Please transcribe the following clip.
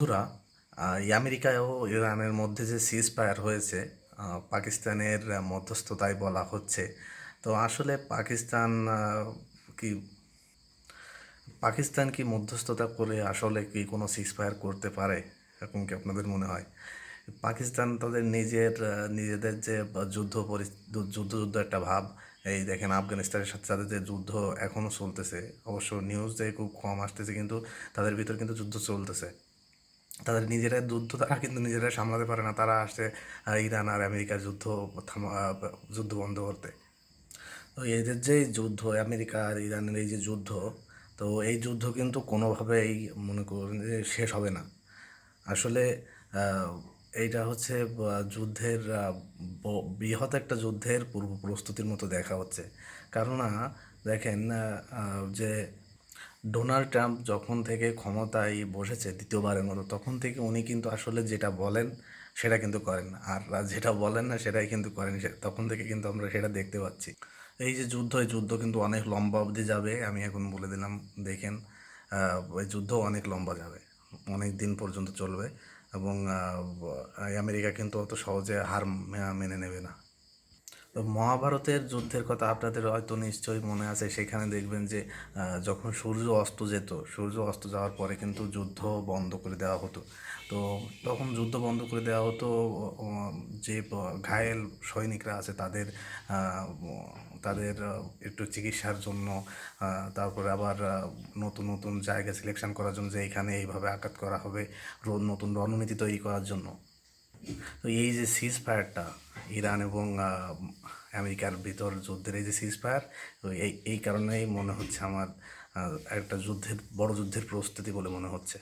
বন্ধুরা, এই আমেরিকা ও ইরানের মধ্যে যে সিজ ফায়ার হয়েছে, পাকিস্তানের মধ্যস্থতায় বলা হচ্ছে। তো আসলে কি পাকিস্তান কি মধ্যস্থতা করে আসলে কি কোনো সিজ ফায়ার করতে পারে, এরকম কি আপনাদের মনে হয়? পাকিস্তান তাদের নিজেদের যে যুদ্ধ যুদ্ধ একটা ভাব। এই দেখেন, আফগানিস্তানের সাথে তাদের যে যুদ্ধ এখনও চলতেছে। অবশ্য নিউজে খুব কম আসতেছে, কিন্তু তাদের ভিতর কিন্তু যুদ্ধ চলতেছে। তাদের নিজেরা যুদ্ধ তারা কিন্তু নিজেরা সামলাতে পারে না, তারা আসছে ইরান আর আমেরিকার যুদ্ধ বন্ধ করতে। তো এদের যে যুদ্ধ, আমেরিকা আর ইরানের এই যে যুদ্ধ, তো এই যুদ্ধ কিন্তু কোনোভাবেই মনে করুন যে শেষ হবে না আসলে। আহ, এইটা হচ্ছে যুদ্ধের বৃহৎ একটা যুদ্ধের পূর্ব প্রস্তুতির মতো দেখা হচ্ছে। কেননা দেখেন, যে ডোনাল্ড ট্রাম্প যখন থেকে ক্ষমতায় বসেছে দ্বিতীয়বারের মতো, তখন থেকে উনি কিন্তু আসলে যেটা বলেন সেটা কিন্তু করেন না, আর যেটা বলেন না সেটাই কিন্তু করেন। তখন থেকে কিন্তু আমরা সেটা দেখতে পাচ্ছি। এই যুদ্ধ কিন্তু অনেক লম্বা অবধি যাবে, আমি এখন বলে দিলাম। দেখেন, এই যুদ্ধ অনেক লম্বা যাবে, অনেক দিন পর্যন্ত চলবে। এবং এই আমেরিকা কিন্তু অত সহজে হার মেনে নেবে না। তো মহাভারতের যুদ্ধের কথা আপনাদের হয়তো নিশ্চয়ই মনে আছে। সেখানে দেখবেন যে যখন সূর্য অস্ত যাওয়ার পরে কিন্তু যুদ্ধ বন্ধ করে দেওয়া হতো। তো তখন যুদ্ধ বন্ধ করে দেওয়া হতো। যে ঘায়েল সৈনিকরা আছে তাদের একটু চিকিৎসার জন্য, তারপরে আবার নতুন নতুন জায়গা সিলেকশন করার জন্য, যে এখানে এইভাবে আঘাত করা হবে, নতুন রণনীতি তৈরি করার জন্য। তো এই যে সিজ ফায়ারটা, ইরান এবং আমেরিকার ভিতর যুদ্ধের এই যে সিজ ফায়ার, তো এই এই কারণেই মনে হচ্ছে আমার একটা বড় যুদ্ধের প্রস্তুতি বলে মনে হচ্ছে।